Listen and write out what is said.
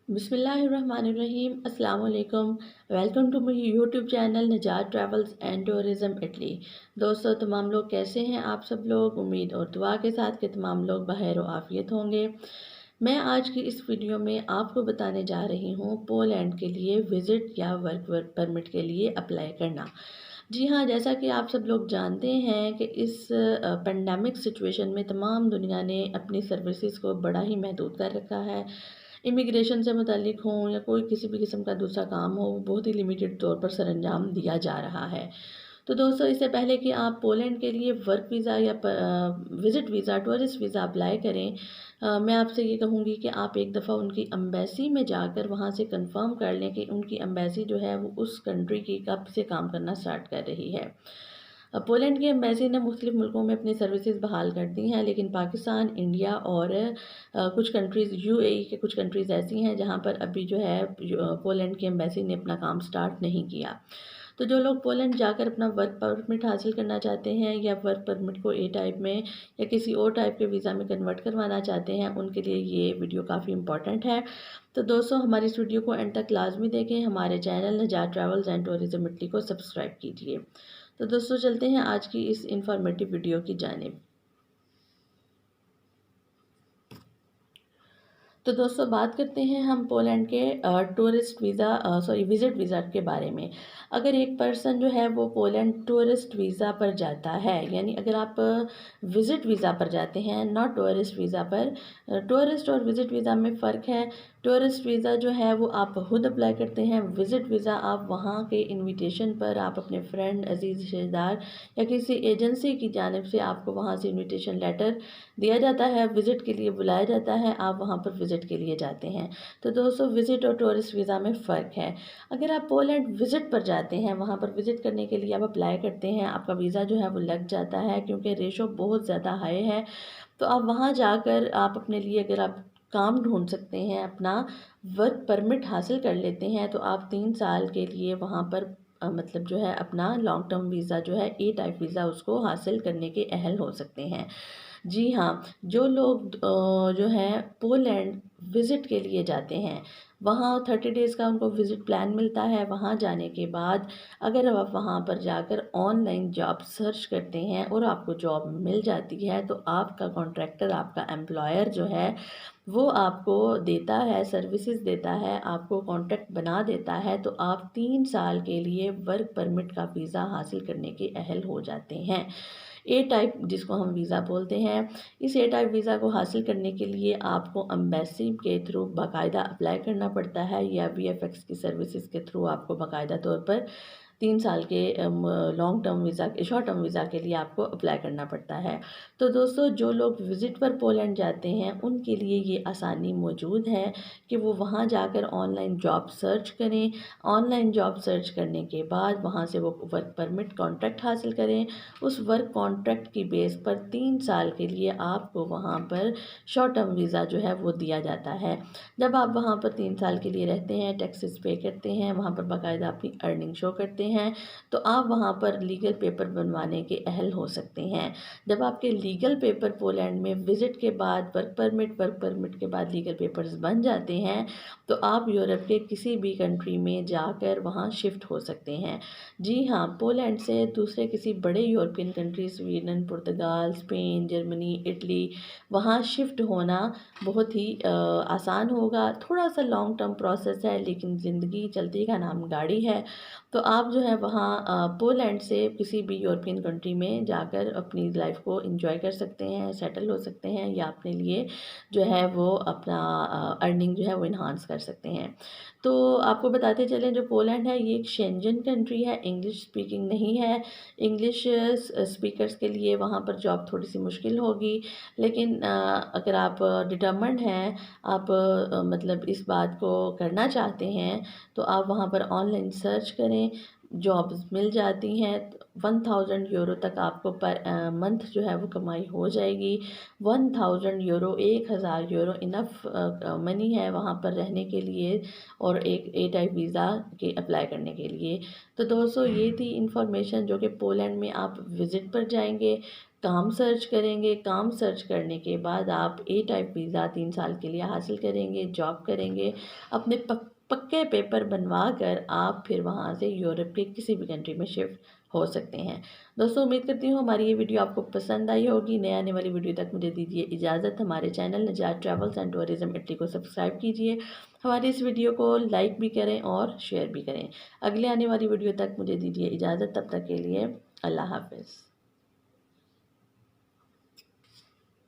बिस्मिल्लाहिर्रहमानिर्रहीम अस्सलाम वालेकुम। Welcome to my YouTube channel Nijat travels and tourism Italy. दोस्तों, तमाम लोग कैसे हैं? आप सब लोग उम्मीद और दुआ के साथ कि तमाम लोग बखैर व आफियत होंगे। मैं आज की इस वीडियो में आपको बताने जा रही हूँ पोलैंड के लिए विज़िट या वर्क परमिट के लिए अप्लाई करना। जी हाँ, जैसा कि आप सब लोग जानते हैं कि इस पेंडेमिक सिचुएशन में तमाम दुनिया ने अपनी सर्विसेज को बड़ा ही महदूद कर रखा है। इमिग्रेशन से मुतल्लिक हों या कोई किसी भी किस्म का दूसरा काम हो, वो बहुत ही लिमिटेड तौर पर सरअंजाम दिया जा रहा है। तो दोस्तों, इससे पहले कि आप पोलैंड के लिए वर्क वीज़ा या visit visa, tourist visa apply करें, मैं आपसे ये कहूँगी कि आप एक दफ़ा उनकी एम्बेसी में जाकर वहाँ से कंफर्म कर लें कि उनकी एम्बेसी जो है वो उस कंट्री की कब से काम करना स्टार्ट कर रही है। पोलैंड की एम्बेसी ने मुख्तलिफ़ मुल्कों में अपनी सर्विसेज बहाल कर दी हैं, लेकिन पाकिस्तान, इंडिया और कुछ कंट्रीज़, यूएई के कुछ कंट्रीज़ ऐसी हैं जहाँ पर अभी जो है पोलैंड की एम्बेसी ने अपना काम स्टार्ट नहीं किया। तो जो लोग पोलैंड जाकर अपना वर्क परमिट हासिल करना चाहते हैं या वर्क परमिट को ए टाइप में या किसी और टाइप के वीज़ा में कन्वर्ट करवाना चाहते हैं, उनके लिए ये वीडियो काफ़ी इंपॉर्टेंट है। तो दोस्तों, हमारी इस वीडियो को एंड तक लाजमी देखें। हमारे channel Najat travels and tourism Italy को सब्सक्राइब कीजिए। तो दोस्तों, चलते हैं आज की इस इंफॉर्मेटिव वीडियो की जानिब। तो दोस्तों, बात करते हैं हम पोलैंड के टूरिस्ट वीज़ा विज़िट वीज़ा के बारे में। अगर एक पर्सन जो है वो पोलैंड टूरिस्ट वीज़ा पर जाता है, यानी अगर आप विज़िट वीज़ा पर जाते हैं, नॉट टूरिस्ट वीज़ा पर। टूरिस्ट और विज़िट वीज़ा में फ़र्क है। टूरिस्ट वीज़ा जो है वो आप खुद अप्लाई करते हैं। विज़िट वीज़ा आप वहाँ के इन्विटेशन पर, आप अपने फ्रेंड, अजीज़ रिश्तेदार या किसी एजेंसी की जानिब से आपको वहाँ से इन्विटेशन लेटर दिया जाता है, विज़िट के लिए बुलाया जाता है, आप वहाँ पर विज़िट के लिए जाते हैं। तो दोस्तों, विज़िट और टूरिस्ट वीज़ा में फ़र्क है। अगर आप पोलैंड विज़िट पर जाते हैं, वहाँ पर विज़िट करने के लिए आप अप्लाई करते हैं, आपका वीज़ा जो है वो लग जाता है क्योंकि रेशो बहुत ज़्यादा हाई है। तो आप वहाँ जाकर आप अपने लिए, अगर आप काम ढूँढ सकते हैं, अपना वर्क परमिट हासिल कर लेते हैं, तो आप 3 साल के लिए वहाँ पर मतलब जो है अपना लॉन्ग टर्म वीज़ा जो है, ए टाइप वीज़ा, उसको हासिल करने के अहल हो सकते हैं। जी हाँ, जो लोग जो हैं पोलैंड विज़िट के लिए जाते हैं, वहाँ 30 डेज़ का उनको विज़िट प्लान मिलता है। वहाँ जाने के बाद अगर आप वहाँ पर जाकर ऑनलाइन जॉब सर्च करते हैं और आपको जॉब मिल जाती है, तो आपका कॉन्ट्रैक्टर, आपका एम्प्लॉयर जो है वो आपको देता है, सर्विसेज देता है, आपको कॉन्ट्रैक्ट बना देता है, तो आप 3 साल के लिए वर्क परमिट का वीज़ा हासिल करने के अहल हो जाते हैं। ए टाइप जिसको हम वीज़ा बोलते हैं, इस ए टाइप वीज़ा को हासिल करने के लिए आपको एम्बेसी के थ्रू बाकायदा अप्लाई करना पड़ता है या वीएफएक्स की सर्विसेज के थ्रू आपको बाकायदा तौर पर 3 साल के long term visa, short term visa के लिए आपको अप्लाई करना पड़ता है। तो दोस्तों, जो लोग विज़िट पर पोलैंड जाते हैं, उनके लिए ये आसानी मौजूद है कि वो वहाँ जाकर ऑनलाइन जॉब सर्च करें। ऑनलाइन जॉब सर्च करने के बाद वहाँ से वो वर्क परमिट कॉन्ट्रैक्ट हासिल करें। उस वर्क कॉन्ट्रैक्ट की बेस पर 3 साल के लिए आपको वहाँ पर शॉर्ट टर्म वीज़ा जो है वो दिया जाता है। जब आप वहाँ पर 3 साल के लिए रहते हैं, टैक्सेस पे करते हैं, वहाँ पर बाकायदा अपनी अर्निंग शो करते हैं, तो आप वहाँ पर लीगल पेपर बनवाने के अहल हो सकते हैं। जब आपके लीगल पेपर पोलैंड में विज़िट के बाद वर्क परमिट के बाद लीगल पेपर्स बन जाते हैं, तो आप यूरोप के किसी भी कंट्री में जाकर वहाँ शिफ्ट हो सकते हैं। जी हाँ, पोलैंड से दूसरे किसी बड़े यूरोपियन कंट्री, स्वीडन, पुर्तगाल, स्पेन, जर्मनी, इटली, वहाँ शिफ्ट होना बहुत ही आसान होगा। थोड़ा-सा लॉन्ग टर्म प्रोसेस है, लेकिन ज़िंदगी चलती का नाम गाड़ी है। तो आप जो है वहाँ पोलैंड से किसी भी यूरोपियन कंट्री में जाकर अपनी लाइफ़ को एन्जॉय कर सकते हैं, सेटल हो सकते हैं या अपने लिए जो है वो अपना अर्निंग जो है वो एनहांस कर सकते हैं। तो आपको बताते चलें, जो पोलैंड है ये एक शेंजन कंट्री है, इंग्लिश स्पीकिंग नहीं है। इंग्लिश स्पीकर्स के लिए वहाँ पर जॉब थोड़ी-सी मुश्किल होगी, लेकिन अगर आप डिटरमाइंड हैं, आप मतलब इस बात को करना चाहते हैं, तो आप वहाँ पर ऑनलाइन सर्च करें, जॉब्स मिल जाती हैं। 1000 यूरो तक आपको पर मंथ जो है वो कमाई हो जाएगी। 1000 यूरो, 1000 यूरो इनफ मनी है वहाँ पर रहने के लिए और एक ए टाइप वीज़ा के अप्लाई करने के लिए। तो दोस्तों, ये थी इन्फॉर्मेशन जो कि पोलैंड में आप विज़िट पर जाएंगे, काम सर्च करेंगे। काम सर्च करने के बाद आप ए टाइप वीज़ा 3 साल के लिए हासिल करेंगे, जॉब करेंगे, अपने पक्के पेपर बनवा कर आप फिर वहाँ से यूरोप के किसी भी कंट्री में शिफ्ट हो सकते हैं। दोस्तों, उम्मीद करती हूँ हमारी ये वीडियो आपको पसंद आई होगी। नए आने वाली वीडियो तक मुझे दीजिए इजाज़त। हमारे channel Nijat travels and tourism Italy को सब्सक्राइब कीजिए। हमारी इस वीडियो को लाइक भी करें और शेयर भी करें। अगले आने वाली वीडियो तक मुझे दीजिए इजाज़त। तब तक के लिए अल्लाह हाफ़िज़।